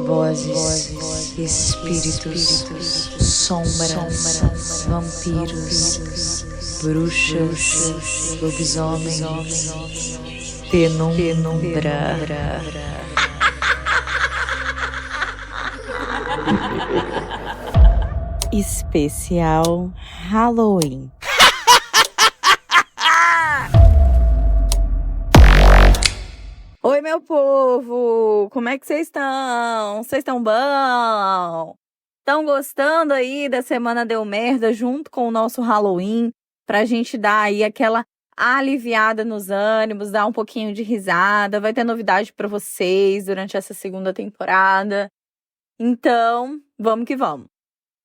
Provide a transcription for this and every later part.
vozes, espíritos, sombras, vampiros, bruxas, lobisomens, penumbra. Especial Halloween. Oi, meu povo! Como é que vocês estão? Vocês estão bom? Estão gostando aí da Semana Deu Merda junto com o nosso Halloween? Pra gente dar aí aquela aliviada nos ânimos, dar um pouquinho de risada. Vai ter novidade pra vocês durante essa segunda temporada. Então, vamos que vamos.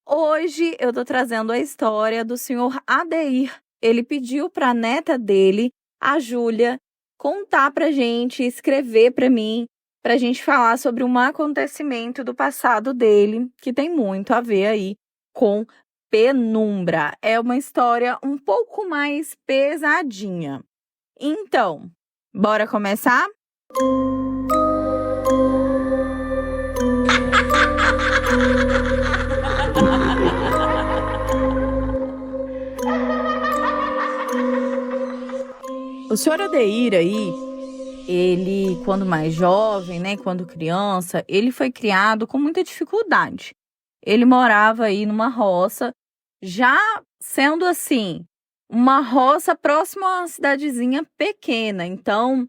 Hoje eu tô trazendo a história do senhor Adeir. Ele pediu pra neta dele, a Júlia, contar pra gente, escrever pra mim, pra gente falar sobre um acontecimento do passado dele, que tem muito a ver aí com penumbra. É uma história um pouco mais pesadinha. Então, bora começar? O senhor Adeir aí, ele, quando mais jovem, né, quando criança, ele foi criado com muita dificuldade. Ele morava aí numa roça, já sendo assim, uma roça próxima a uma cidadezinha pequena. Então,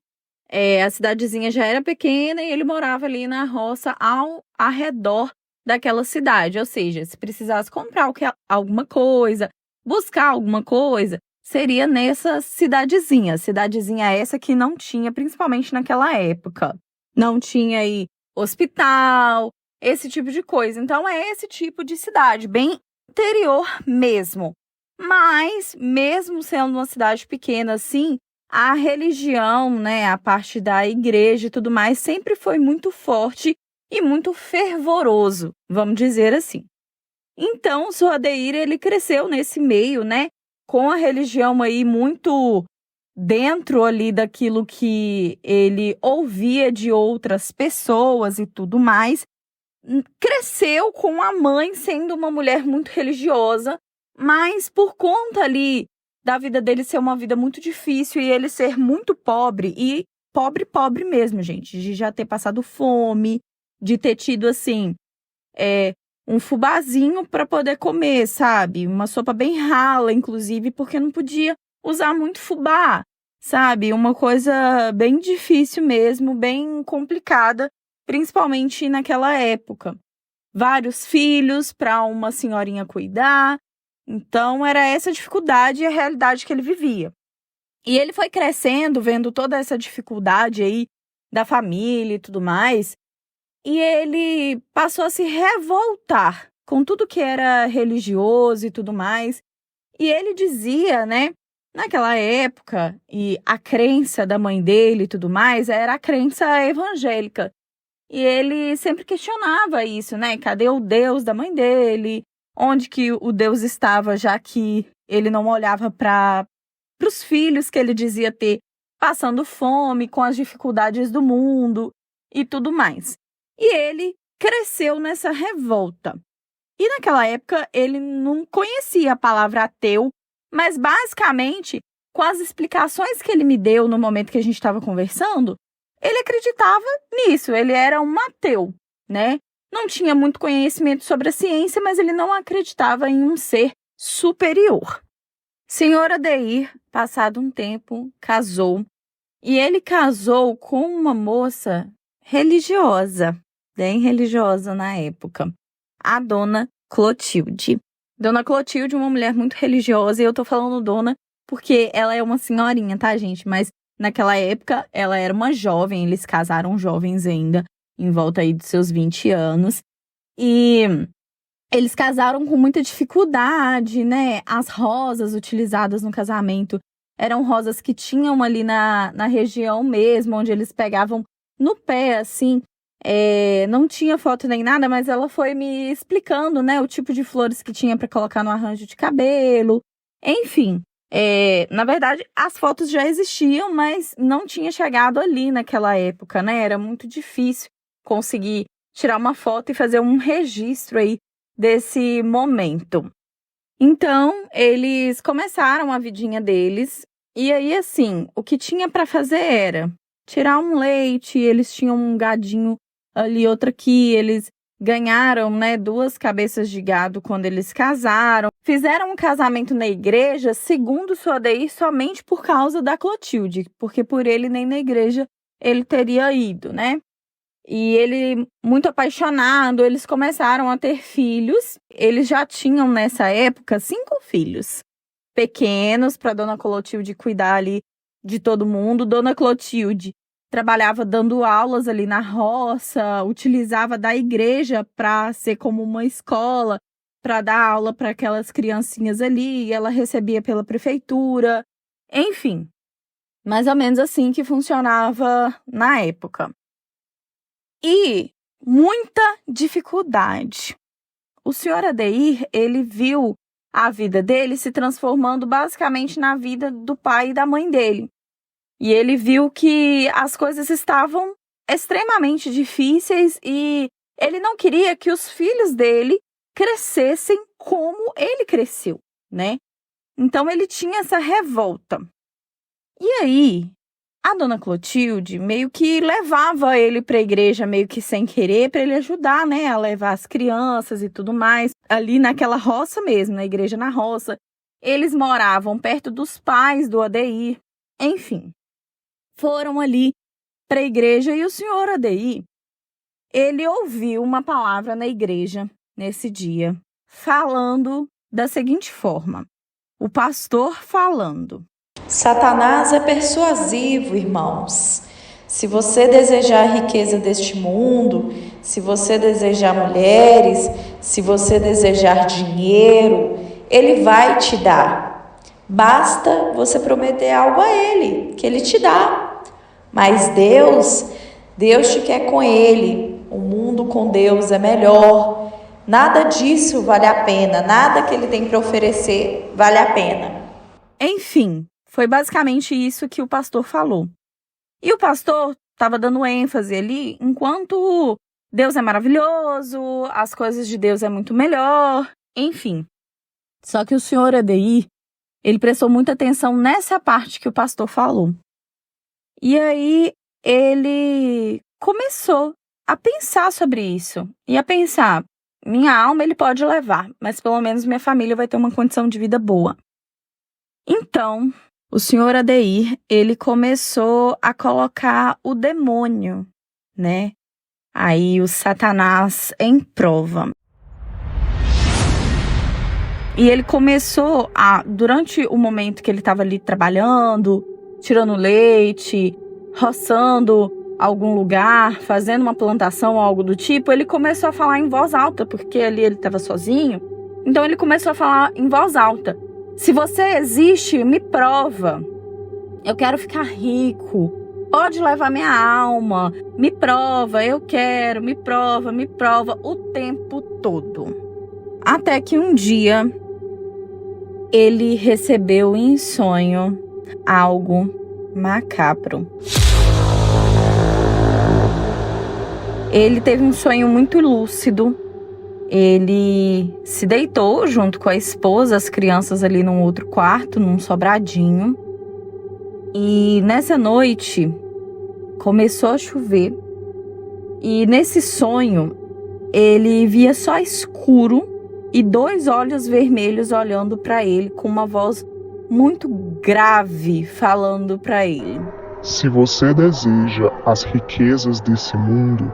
a cidadezinha já era pequena e ele morava ali na roça ao redor daquela cidade. Ou seja, se precisasse comprar alguma coisa, buscar alguma coisa, seria nessa cidadezinha. Cidadezinha essa que não tinha, principalmente naquela época. Não tinha aí hospital, esse tipo de coisa. Então, é esse tipo de cidade, bem interior mesmo. Mas, mesmo sendo uma cidade pequena assim, a religião, né, a parte da igreja e tudo mais, sempre foi muito forte e muito fervoroso, vamos dizer assim. Então, o senhor Adeir, ele cresceu nesse meio, né, com a religião aí muito dentro ali daquilo que ele ouvia de outras pessoas e tudo mais. Cresceu com a mãe sendo uma mulher muito religiosa, mas por conta ali da vida dele ser uma vida muito difícil e ele ser muito pobre, e pobre mesmo, gente, de já ter passado fome, de ter tido assim, um fubazinho para poder comer, sabe? Uma sopa bem rala, inclusive, porque não podia usar muito fubá, sabe? Uma coisa bem difícil mesmo, bem complicada, principalmente naquela época. Vários filhos para uma senhorinha cuidar. Então, era essa dificuldade e a realidade que ele vivia. E ele foi crescendo, vendo toda essa dificuldade aí da família e tudo mais. E ele passou a se revoltar com tudo que era religioso e tudo mais. E ele dizia, né, naquela época, e a crença da mãe dele e tudo mais, era a crença evangélica. E ele sempre questionava isso, né? Cadê o Deus da mãe dele? Onde que o Deus estava, já que ele não olhava para os filhos que ele dizia ter passando fome, com as dificuldades do mundo e tudo mais. E ele cresceu nessa revolta. E naquela época ele não conhecia a palavra ateu, mas basicamente, com as explicações que ele me deu no momento que a gente estava conversando, ele acreditava nisso, ele era um ateu, né? Não tinha muito conhecimento sobre a ciência, mas ele não acreditava em um ser superior. Senhor Adeir, passado um tempo, casou. E ele casou com uma moça religiosa, bem religiosa na época, a dona Clotilde. Dona Clotilde, uma mulher muito religiosa, e eu tô falando dona porque ela é uma senhorinha, tá, gente? Mas naquela época ela era uma jovem, eles casaram jovens ainda, em volta aí dos seus 20 anos. E eles casaram com muita dificuldade, né? As rosas utilizadas no casamento eram rosas que tinham ali na região mesmo, onde eles pegavam no pé, assim. Não tinha foto nem nada, mas ela foi me explicando, né, o tipo de flores que tinha para colocar no arranjo de cabelo. Enfim, na verdade, as fotos já existiam, mas não tinha chegado ali naquela época, né? Era muito difícil conseguir tirar uma foto e fazer um registro aí desse momento. Então, eles começaram a vidinha deles. E aí, assim, o que tinha para fazer era tirar um leite. Eles tinham um gadinho ali, outro aqui. Eles ganharam, né, 2 cabeças de gado quando eles casaram. Fizeram um casamento na igreja, segundo o seu Odeir, somente por causa da Clotilde. Porque por ele, nem na igreja, ele teria ido, né? E ele, muito apaixonado, eles começaram a ter filhos. Eles já tinham, nessa época, 5 filhos pequenos para Dona Clotilde cuidar ali de todo mundo. Dona Clotilde trabalhava dando aulas ali na roça, utilizava da igreja para ser como uma escola, para dar aula para aquelas criancinhas ali, e ela recebia pela prefeitura. Enfim, mais ou menos assim que funcionava na época. E muita dificuldade. O senhor Odeir, ele viu a vida dele se transformando basicamente na vida do pai e da mãe dele. E ele viu que as coisas estavam extremamente difíceis e ele não queria que os filhos dele crescessem como ele cresceu, né? Então ele tinha essa revolta. E aí, a Dona Clotilde meio que levava ele para a igreja meio que sem querer, para ele ajudar, né, a levar as crianças e tudo mais, ali naquela roça mesmo, na igreja na roça. Eles moravam perto dos pais do Odeir, enfim. Foram ali para a igreja e o senhor Odeir, ele ouviu uma palavra na igreja nesse dia, falando da seguinte forma: o pastor falando. Satanás é persuasivo, irmãos. Se você desejar a riqueza deste mundo, se você desejar mulheres, se você desejar dinheiro, ele vai te dar. Basta você prometer algo a ele, que ele te dá. Mas Deus te quer com ele. O mundo com Deus é melhor. Nada disso vale a pena, nada que ele tem para oferecer vale a pena. Enfim, foi basicamente isso que o pastor falou. E o pastor estava dando ênfase ali, enquanto Deus é maravilhoso, as coisas de Deus é muito melhor, enfim. Só que o senhor Odeir, ele prestou muita atenção nessa parte que o pastor falou. E aí ele começou a pensar sobre isso. E a pensar, minha alma ele pode levar, mas pelo menos minha família vai ter uma condição de vida boa. Então, o senhor Odeir, ele começou a colocar o demônio, né? Aí o Satanás em prova. E ele começou durante o momento que ele estava ali trabalhando, tirando leite, roçando algum lugar, fazendo uma plantação ou algo do tipo, ele começou a falar em voz alta, porque ali ele estava sozinho. Então ele começou a falar em voz alta. Se você existe, me prova. Eu quero ficar rico. Pode levar minha alma. Me prova, eu quero. Me prova, o tempo todo. Até que um dia, ele recebeu em sonho algo macabro. Ele teve um sonho muito lúcido. Ele se deitou junto com a esposa, as crianças ali num outro quarto, num sobradinho. E nessa noite começou a chover. E nesse sonho ele via só escuro e 2 olhos vermelhos olhando para ele com uma voz muito grave falando para ele: se você deseja as riquezas desse mundo,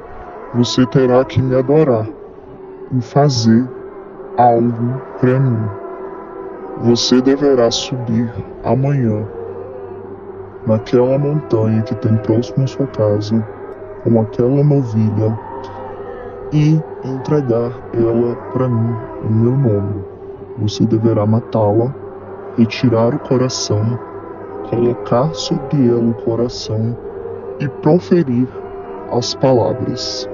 você terá que me adorar e fazer algo para mim. Você deverá subir amanhã naquela montanha que tem próximo à sua casa com aquela novilha e entregar ela para mim em meu nome. Você deverá matá-la, retirar o coração, colocar sobre ela o coração e proferir as palavras.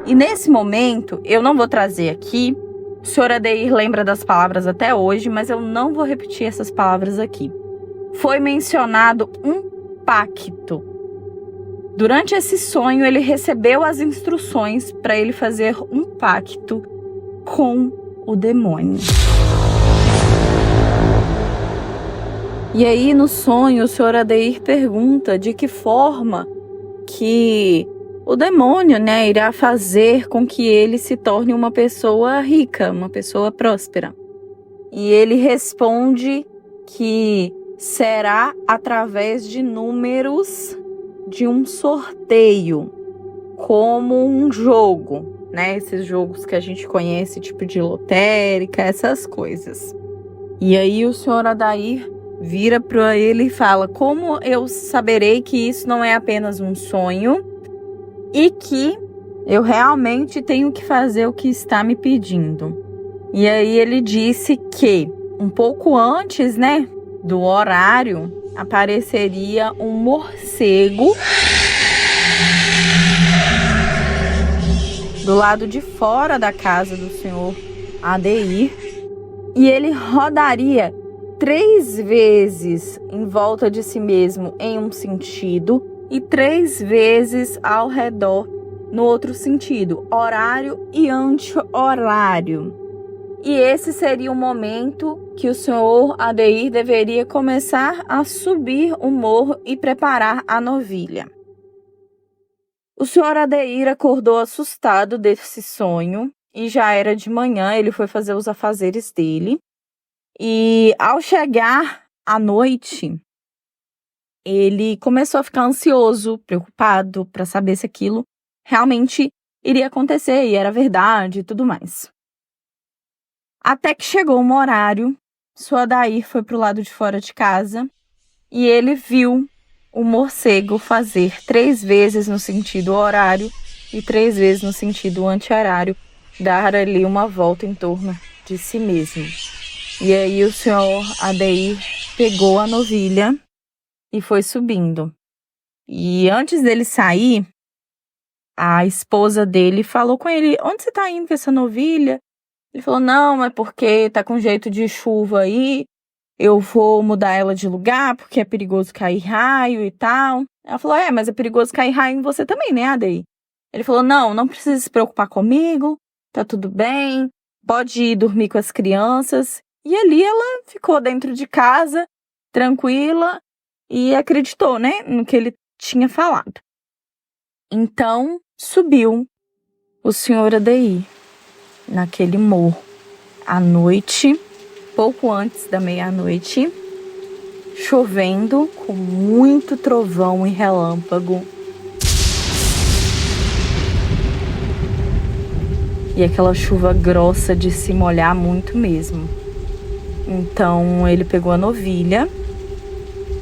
E nesse momento, eu não vou trazer aqui, o senhor Odeir lembra das palavras até hoje, mas eu não vou repetir essas palavras aqui. Foi mencionado um pacto. Durante esse sonho, ele recebeu as instruções para ele fazer um pacto com o demônio. E aí, no sonho, o Sr. Adair pergunta de que forma que o demônio, irá fazer com que ele se torne uma pessoa rica, uma pessoa próspera. E ele responde que será através de números de um sorteio, como um jogo, Esses jogos que a gente conhece, tipo de lotérica, essas coisas. E aí o Sr. Adair vira para ele e fala: como eu saberei que isso não é apenas um sonho e que eu realmente tenho que fazer o que está me pedindo? E aí ele disse que um pouco antes, do horário, apareceria um morcego do lado de fora da casa do Sr. Adair e ele rodaria 3 vezes em volta de si mesmo em um sentido e 3 vezes ao redor no outro sentido, horário e anti-horário. E esse seria o momento que o Sr. Adair deveria começar a subir o morro e preparar a novilha. O Sr. Adair acordou assustado desse sonho e já era de manhã, ele foi fazer os afazeres dele. E ao chegar à noite, ele começou a ficar ansioso, preocupado para saber se aquilo realmente iria acontecer e era verdade e tudo mais. Até que chegou um horário, Sr. Adair foi para o lado de fora de casa e ele viu o morcego fazer 3 vezes no sentido horário e 3 vezes no sentido anti-horário, dar ali uma volta em torno de si mesmo. E aí o Sr. Adair pegou a novilha e foi subindo. E antes dele sair, a esposa dele falou com ele: onde você está indo com essa novilha? Ele falou: não, é porque tá com jeito de chuva aí, eu vou mudar ela de lugar porque é perigoso cair raio e tal. Ela falou: mas é perigoso cair raio em você também, né, Adair? Ele falou: não precisa se preocupar comigo, tá tudo bem, pode ir dormir com as crianças. E ali ela ficou dentro de casa, tranquila, e acreditou, no que ele tinha falado. Então, subiu o Sr. Adair naquele morro, à noite, pouco antes da meia-noite, chovendo, com muito trovão e relâmpago. E aquela chuva grossa de se molhar muito mesmo. Então ele pegou a novilha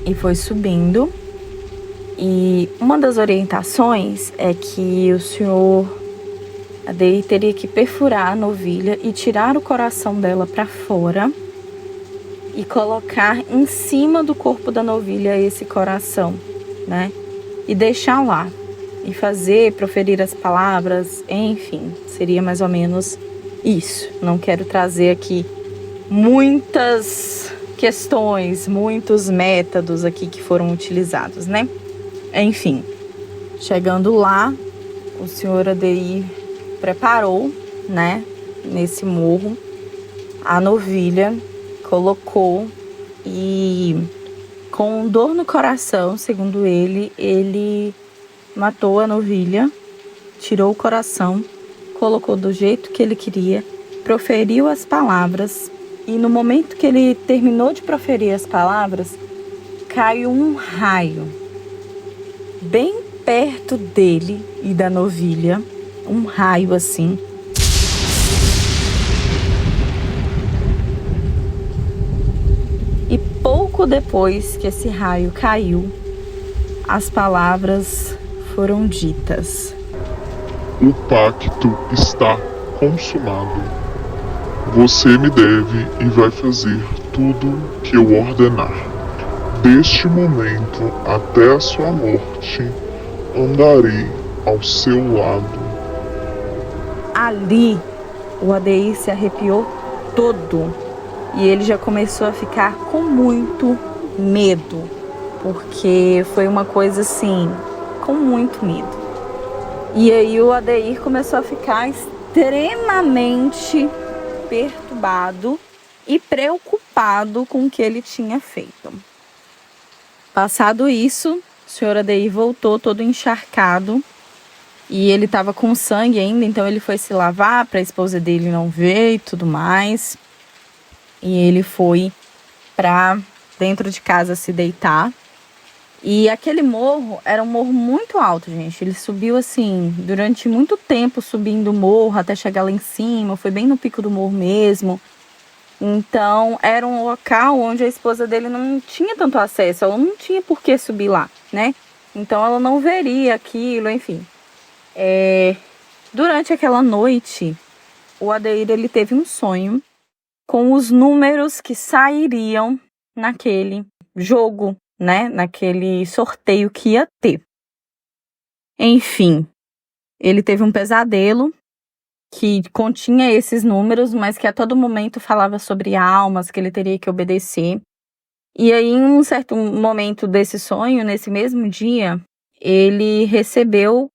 e foi subindo. E uma das orientações é que o Sr. Adair teria que perfurar a novilha e tirar o coração dela para fora e colocar em cima do corpo da novilha esse coração, E deixar lá. E proferir as palavras, enfim, seria mais ou menos isso. Não quero trazer aqui muitas questões, muitos métodos aqui que foram utilizados, Enfim, chegando lá, o Sr. Adair preparou, nesse morro, a novilha, colocou e com dor no coração, segundo ele matou a novilha, tirou o coração, colocou do jeito que ele queria, proferiu as palavras e no momento que ele terminou de proferir as palavras, caiu um raio bem perto dele e da novilha, um raio assim. E pouco depois que esse raio caiu, as palavras foram ditas: o pacto está consumado. Você me deve e vai fazer tudo que eu ordenar. Deste momento até a sua morte, andarei ao seu lado. Ali, o Adair se arrepiou todo e ele já começou a ficar com muito medo, porque foi uma coisa assim com muito medo. E aí o Adeir começou a ficar extremamente perturbado e preocupado com o que ele tinha feito. Passado isso, o senhor Adeir voltou todo encharcado e ele estava com sangue ainda, então ele foi se lavar para a esposa dele não ver e tudo mais. E ele foi para dentro de casa se deitar. E aquele morro era um morro muito alto, gente. Ele subiu assim, durante muito tempo subindo o morro até chegar lá em cima. Foi bem no pico do morro mesmo. Então, era um local onde a esposa dele não tinha tanto acesso. Ela não tinha por que subir lá, né? Então, ela não veria aquilo, enfim. Durante aquela noite, o Adeir, ele teve um sonho com os números que sairiam naquele jogo, né? Naquele sorteio que ia ter. Enfim, ele teve um pesadelo que continha esses números, mas que a todo momento falava sobre almas que ele teria que obedecer. E aí, em um certo momento desse sonho, nesse mesmo dia, ele recebeu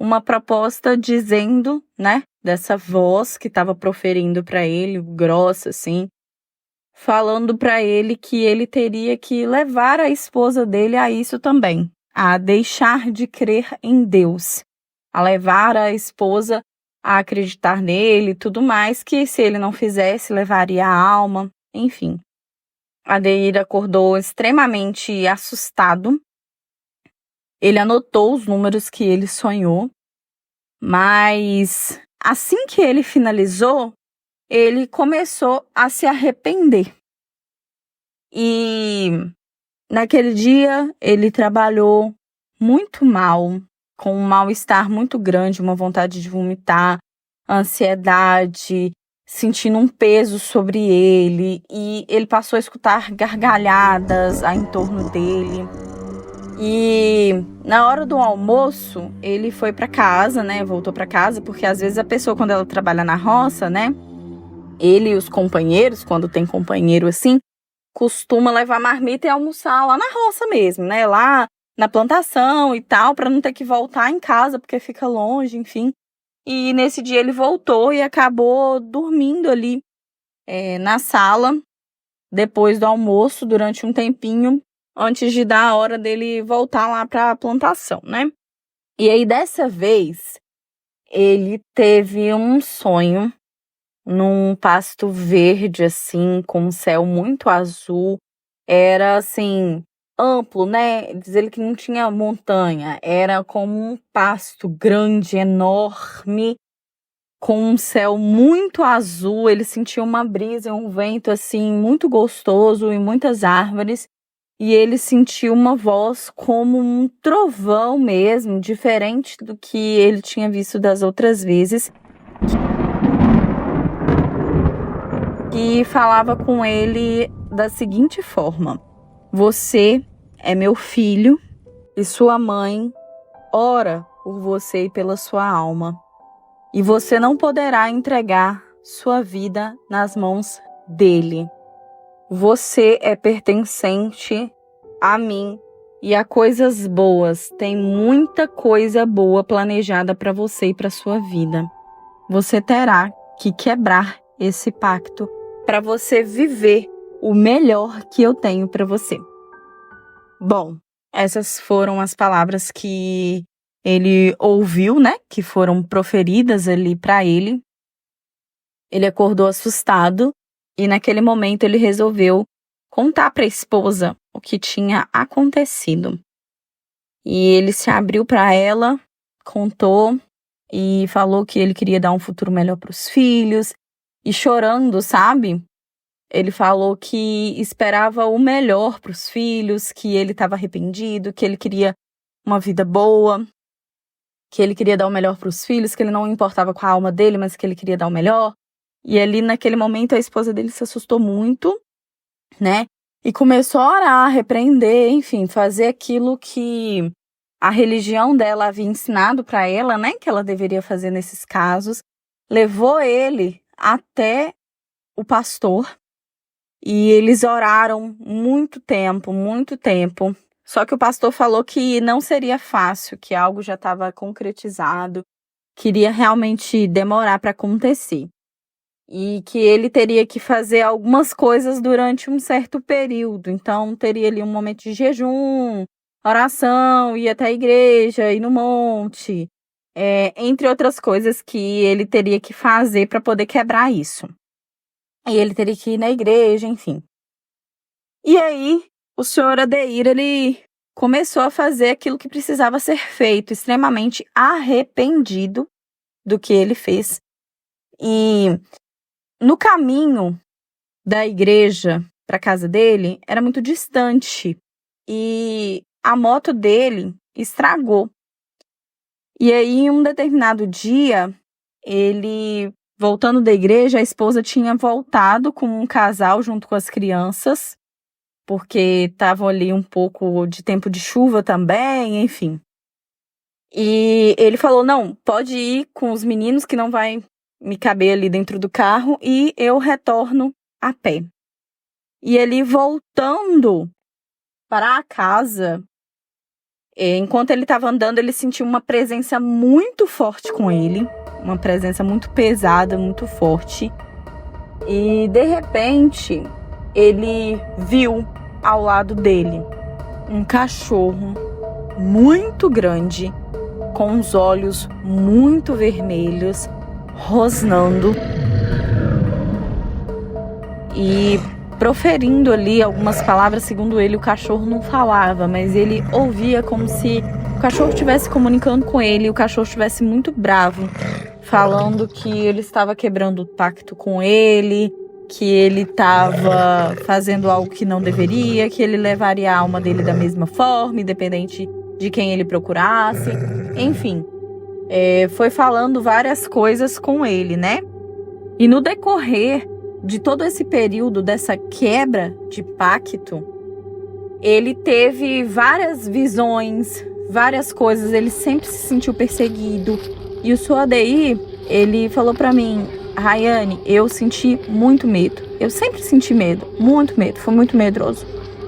uma proposta dizendo, né, dessa voz que estava proferindo para ele, grossa assim, falando para ele que ele teria que levar a esposa dele a isso também, a deixar de crer em Deus, a levar a esposa a acreditar nele e tudo mais, que se ele não fizesse, levaria a alma, enfim. Adeir acordou extremamente assustado. Ele anotou os números que ele sonhou, mas assim que ele finalizou, ele começou a se arrepender. E naquele dia ele trabalhou muito mal, com um mal-estar muito grande, uma vontade de vomitar, ansiedade, sentindo um peso sobre ele, e ele passou a escutar gargalhadas em torno dele. E na hora do almoço, ele foi para casa, né? Voltou para casa, porque às vezes a pessoa, quando ela trabalha na roça, né? Ele e os companheiros, quando tem companheiro assim, costuma levar marmita e almoçar lá na roça mesmo, né? Lá na plantação e tal, para não ter que voltar em casa, porque fica longe, enfim. E nesse dia ele voltou e acabou dormindo ali na sala, depois do almoço, durante um tempinho, antes de dar a hora dele voltar lá para a plantação, né? E aí, dessa vez, ele teve um sonho num pasto verde, assim, com um céu muito azul. Era, assim, amplo, né? Diz ele que não tinha montanha. Era como um pasto grande, enorme, com um céu muito azul. Ele sentia uma brisa, um vento, assim, muito gostoso e muitas árvores. E ele sentiu uma voz como um trovão mesmo, diferente do que ele tinha visto das outras vezes, que falava com ele da seguinte forma: você é meu filho e sua mãe ora por você e pela sua alma. E você não poderá entregar sua vida nas mãos dele. Você é pertencente a mim e a coisas boas. Tem muita coisa boa planejada para você e para sua vida. Você terá que quebrar esse pacto para você viver o melhor que eu tenho para você. Bom, essas foram as palavras que ele ouviu, né? Que foram proferidas ali para ele. Ele acordou assustado. E naquele momento ele resolveu contar para a esposa o que tinha acontecido. E ele se abriu para ela, contou e falou que ele queria dar um futuro melhor para os filhos. E chorando, sabe? Ele falou que esperava o melhor para os filhos, que ele estava arrependido, que ele queria uma vida boa, que ele queria dar o melhor para os filhos, que ele não importava com a alma dele, mas que ele queria dar o melhor. E ali, naquele momento, a esposa dele se assustou muito, né? E começou a orar, repreender, enfim, fazer aquilo que a religião dela havia ensinado para ela, né? Que ela deveria fazer nesses casos. Levou ele até o pastor e eles oraram muito tempo, Só que o pastor falou que não seria fácil, que algo já estava concretizado, queria realmente demorar para acontecer. E que ele teria que fazer algumas coisas durante um certo período. Então, teria ali um momento de jejum, oração, ir até a igreja, ir no monte, entre outras coisas que ele teria que fazer para poder quebrar isso. E ele teria que ir na igreja, enfim. E aí, o senhor Adeir, ele começou a fazer aquilo que precisava ser feito, extremamente arrependido do que ele fez. E no caminho da igreja para a casa dele, era muito distante. E a moto dele estragou. E aí, em um determinado dia, ele, voltando da igreja, a esposa tinha voltado com um casal junto com as crianças, porque estavam ali um pouco de tempo de chuva também, enfim. E ele falou, não, pode ir com os meninos que não vai me caber ali dentro do carro e eu retorno a pé. E ele voltando para a casa, enquanto ele estava andando, ele sentiu uma presença muito forte com ele, uma presença muito pesada, muito forte. E de repente, ele viu ao lado dele um cachorro muito grande, com os olhos muito vermelhos, rosnando e proferindo ali algumas palavras. Segundo ele, o cachorro não falava, mas ele ouvia como se o cachorro estivesse comunicando com ele, e o cachorro estivesse muito bravo, falando que ele estava quebrando o pacto com ele, que ele estava fazendo algo que não deveria, que ele levaria a alma dele da mesma forma, independente de quem ele procurasse. Enfim, foi falando várias coisas com ele, né? E no decorrer de todo esse período dessa quebra de pacto, ele teve várias visões, várias coisas, ele sempre se sentiu perseguido. E o senhor Adeir, ele falou pra mim, Rayane, eu senti muito medo. Eu sempre senti medo, fui muito medroso.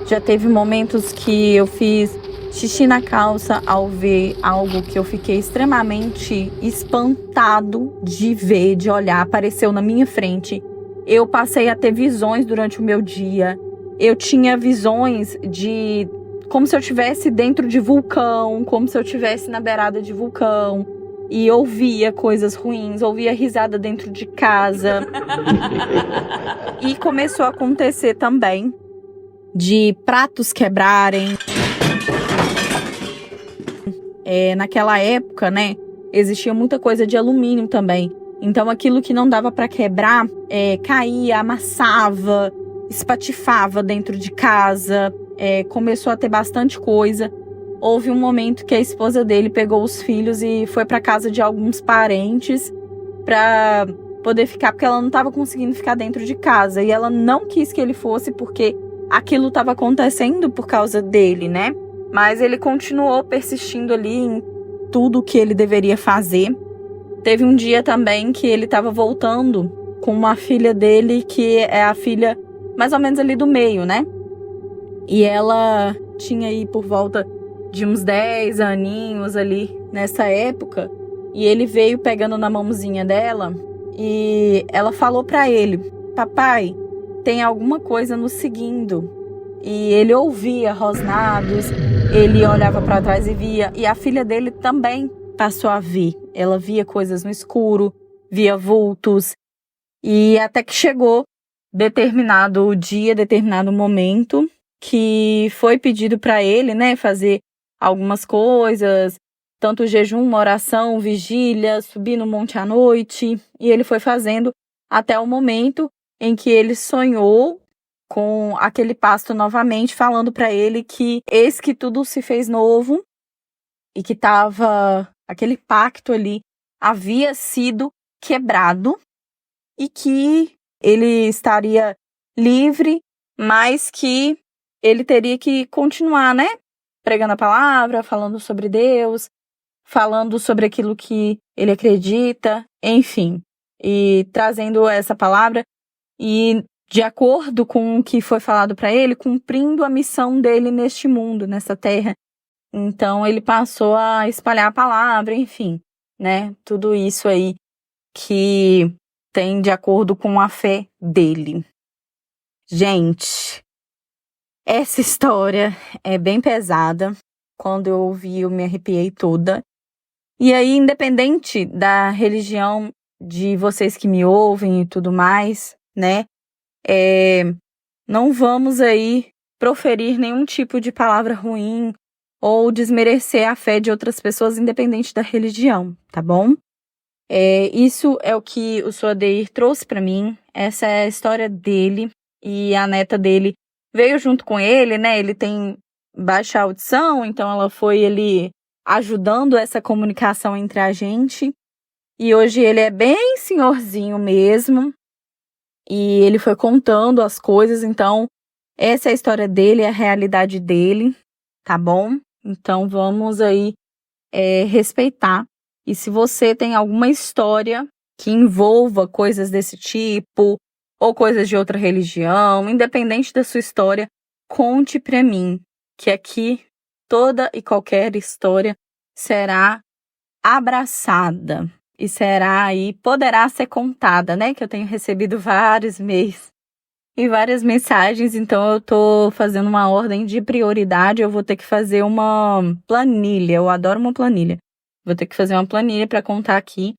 Já teve momentos que eu fiz xixi na calça ao ver algo que eu fiquei extremamente espantado de ver, de olhar, apareceu na minha frente. Eu passei a ter visões durante o meu dia. Eu tinha visões de como se eu estivesse dentro de vulcão, como se eu estivesse na beirada de vulcão. E ouvia coisas ruins, ouvia risada dentro de casa. E começou a acontecer também de pratos quebrarem. Naquela época, né, existia muita coisa de alumínio também. Então aquilo que não dava para quebrar, caía, amassava, espatifava dentro de casa. Começou a ter bastante coisa. Houve um momento que a esposa dele pegou os filhos e foi para casa de alguns parentes para poder ficar, porque ela não estava conseguindo ficar dentro de casa. E ela não quis que ele fosse porque aquilo estava acontecendo por causa dele, né? Mas ele continuou persistindo ali em tudo que ele deveria fazer. Teve um dia também que ele estava voltando com uma filha dele, que é a filha mais ou menos ali do meio, né? E ela tinha aí por volta de uns 10 aninhos ali nessa época. E ele veio pegando na mãozinha dela e ela falou pra ele, papai, tem alguma coisa nos seguindo. E ele ouvia rosnados, ele olhava para trás e via. E a filha dele também passou a ver. Ela via coisas no escuro, via vultos. E até que chegou determinado dia, determinado momento, que foi pedido para ele, né, fazer algumas coisas, tanto jejum, uma oração, vigília, subir no monte à noite. E ele foi fazendo até o momento em que ele sonhou com aquele pasto novamente, falando para ele que eis que tudo se fez novo e que aquele pacto ali havia sido quebrado e que ele estaria livre, mas que ele teria que continuar, né? Pregando a palavra, falando sobre Deus, falando sobre aquilo que ele acredita, enfim, e trazendo essa palavra. E de acordo com o que foi falado para ele, cumprindo a missão dele neste mundo, nessa terra. Então, ele passou a espalhar a palavra, enfim, né? Tudo isso aí que tem de acordo com a fé dele. Gente, essa história é bem pesada. Quando eu ouvi, eu me arrepiei toda. E aí, independente da religião de vocês que me ouvem e tudo mais, né? Não vamos aí proferir nenhum tipo de palavra ruim ou desmerecer a fé de outras pessoas, independente da religião, tá bom? Isso é o que o Sr. Adair trouxe para mim. Essa é a história dele. E a neta dele veio junto com ele, né? Ele tem baixa audição, então ela foi ajudando essa comunicação entre a gente. E hoje ele é bem senhorzinho mesmo. E ele foi contando as coisas, então essa é a história dele, é a realidade dele, tá bom? Então vamos aí respeitar. E se você tem alguma história que envolva coisas desse tipo, ou coisas de outra religião, independente da sua história, conte pra mim, que aqui toda e qualquer história será abraçada e poderá ser contada, né? Que eu tenho recebido vários e-mails e várias mensagens, então eu tô fazendo uma ordem de prioridade, eu vou ter que fazer uma planilha, eu adoro uma planilha. Vou ter que fazer uma planilha para contar aqui,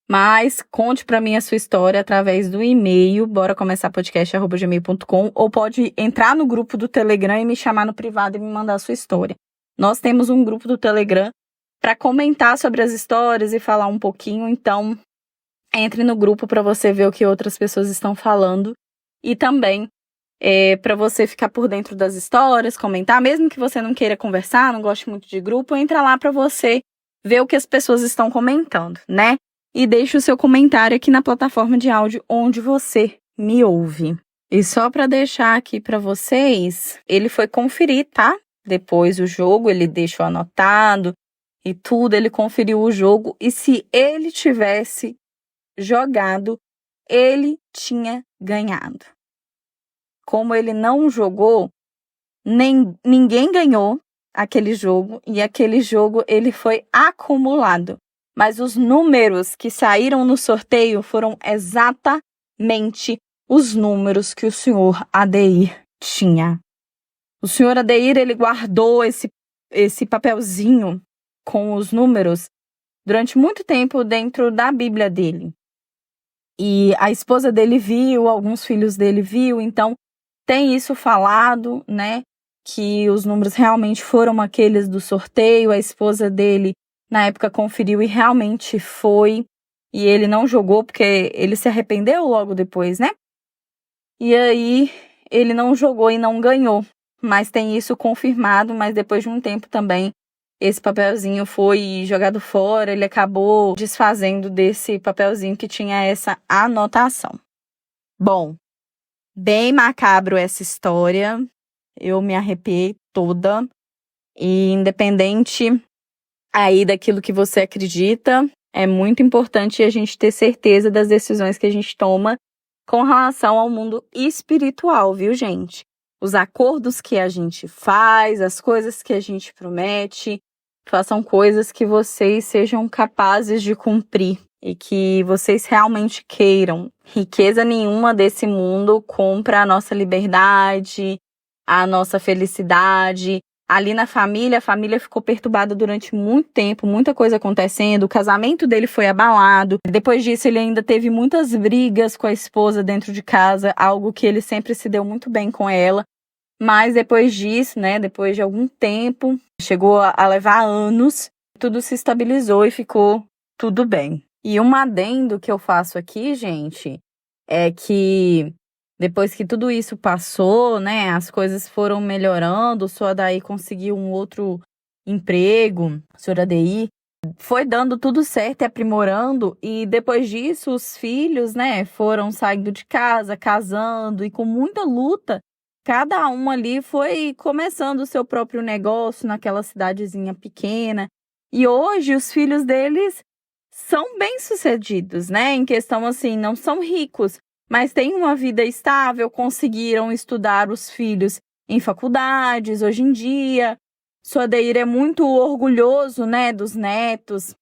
mas conte para mim a sua história através do e-mail, boracomeçarpodcast@gmail.com, ou pode entrar no grupo do Telegram e me chamar no privado e me mandar a sua história. Nós temos um grupo do Telegram para comentar sobre as histórias e falar um pouquinho, então entre no grupo para você ver o que outras pessoas estão falando e também para você ficar por dentro das histórias, comentar, mesmo que você não queira conversar, não goste muito de grupo, entra lá para você ver o que as pessoas estão comentando, né? E deixa o seu comentário aqui na plataforma de áudio onde você me ouve. E só para deixar aqui para vocês, ele foi conferir, tá? Depois o jogo, ele deixou anotado e tudo, ele conferiu o jogo e se ele tivesse jogado, ele tinha ganhado. Como ele não jogou, ninguém ganhou aquele jogo e aquele jogo ele foi acumulado. Mas os números que saíram no sorteio foram exatamente os números que o Sr. Adair tinha. O Sr. Adair, ele guardou esse papelzinho com os números durante muito tempo dentro da Bíblia dele. E a esposa dele viu, alguns filhos dele viu, então tem isso falado, né? Que os números realmente foram aqueles do sorteio, a esposa dele na época conferiu e realmente foi, e ele não jogou porque ele se arrependeu logo depois, né? E aí ele não jogou e não ganhou, mas tem isso confirmado, mas depois de um tempo também esse papelzinho foi jogado fora, ele acabou desfazendo desse papelzinho que tinha essa anotação. Bom, bem macabro essa história, eu me arrepiei toda, e independente aí daquilo que você acredita, é muito importante a gente ter certeza das decisões que a gente toma com relação ao mundo espiritual, viu, gente? Os acordos que a gente faz, as coisas que a gente promete, façam coisas que vocês sejam capazes de cumprir e que vocês realmente queiram. Riqueza nenhuma desse mundo compra a nossa liberdade, a nossa felicidade. Ali na família, a família ficou perturbada durante muito tempo, muita coisa acontecendo, o casamento dele foi abalado. Depois disso, ele ainda teve muitas brigas com a esposa dentro de casa, algo que ele sempre se deu muito bem com ela. Mas depois disso, né, depois de algum tempo, chegou a levar anos, tudo se estabilizou e ficou tudo bem. E um adendo que eu faço aqui, gente, é que depois que tudo isso passou, né, as coisas foram melhorando, o Sr. Adair conseguiu um outro emprego, o Sr. Adair foi dando tudo certo e aprimorando, e depois disso os filhos, né, foram saindo de casa, casando, e com muita luta, cada um ali foi começando o seu próprio negócio naquela cidadezinha pequena, e hoje os filhos deles são bem-sucedidos, né, em questão assim, não são ricos, mas têm uma vida estável, conseguiram estudar os filhos em faculdades hoje em dia. Seu Adair é muito orgulhoso, né, dos netos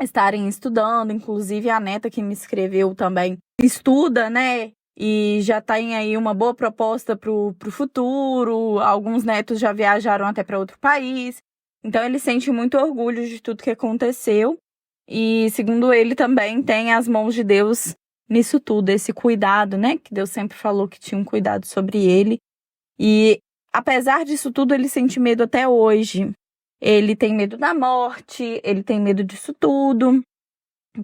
estarem estudando, inclusive a neta que me escreveu também estuda, né, e já tem aí uma boa proposta pro futuro. Alguns netos já viajaram até para outro país, então ele sente muito orgulho de tudo que aconteceu e, segundo ele, também tem as mãos de Deus nisso tudo, esse cuidado, né, que Deus sempre falou que tinha um cuidado sobre ele. E apesar disso tudo, ele sente medo até hoje. Ele tem medo da morte, ele tem medo disso tudo,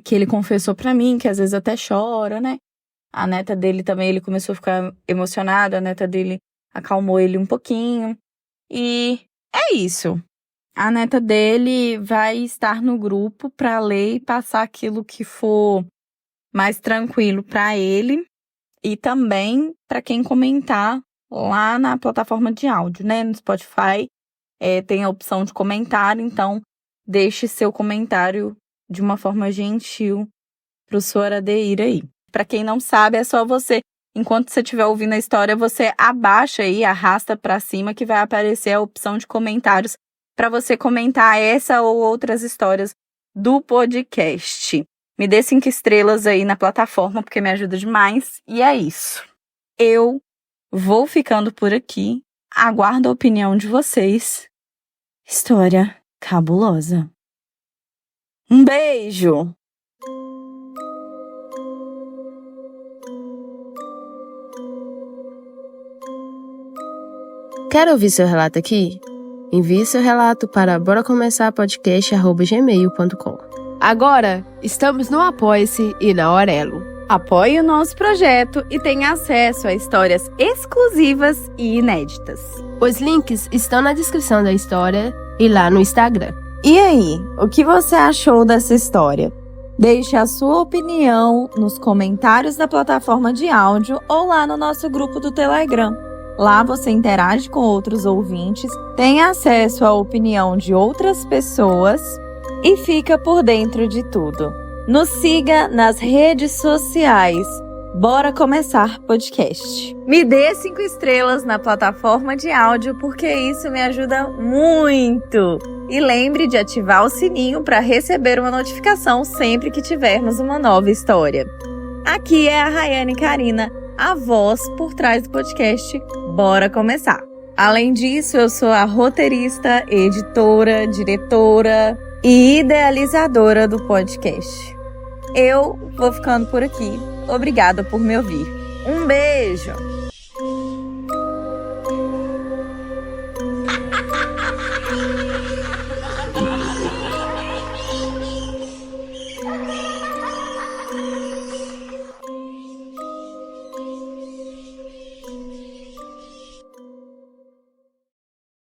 que ele confessou pra mim, que às vezes até chora, né? A neta dele também, ele começou a ficar emocionado, a neta dele acalmou ele um pouquinho. E é isso. A neta dele vai estar no grupo pra ler e passar aquilo que for mais tranquilo pra ele e também pra quem comentar lá na plataforma de áudio, né? No Spotify. Tem a opção de comentário, então deixe seu comentário de uma forma gentil pro Sr. Adair aí. Para quem não sabe, é só você, enquanto você estiver ouvindo a história, você abaixa aí, arrasta para cima que vai aparecer a opção de comentários para você comentar essa ou outras histórias do podcast. Me dê 5 estrelas aí na plataforma, porque me ajuda demais. E é isso. Eu vou ficando por aqui. Aguardo a opinião de vocês. História cabulosa. Um beijo! Quer ouvir seu relato aqui? Envie seu relato para boracomeçarpodcast@gmail.com. Agora, estamos no Apoia-se e na Aurelo. Apoie o nosso projeto e tenha acesso a histórias exclusivas e inéditas. Os links estão na descrição da história e lá no Instagram. E aí, o que você achou dessa história? Deixe a sua opinião nos comentários da plataforma de áudio ou lá no nosso grupo do Telegram. Lá você interage com outros ouvintes, tem acesso à opinião de outras pessoas e fica por dentro de tudo. Nos siga nas redes sociais. Bora Começar Podcast. Me dê 5 estrelas na plataforma de áudio, porque isso me ajuda muito. E lembre de ativar o sininho para receber uma notificação sempre que tivermos uma nova história. Aqui é a Rayane Karina, a voz por trás do podcast Bora Começar. Além disso, eu sou a roteirista, editora, diretora e idealizadora do podcast. Eu vou ficando por aqui. Obrigada por me ouvir. Um beijo!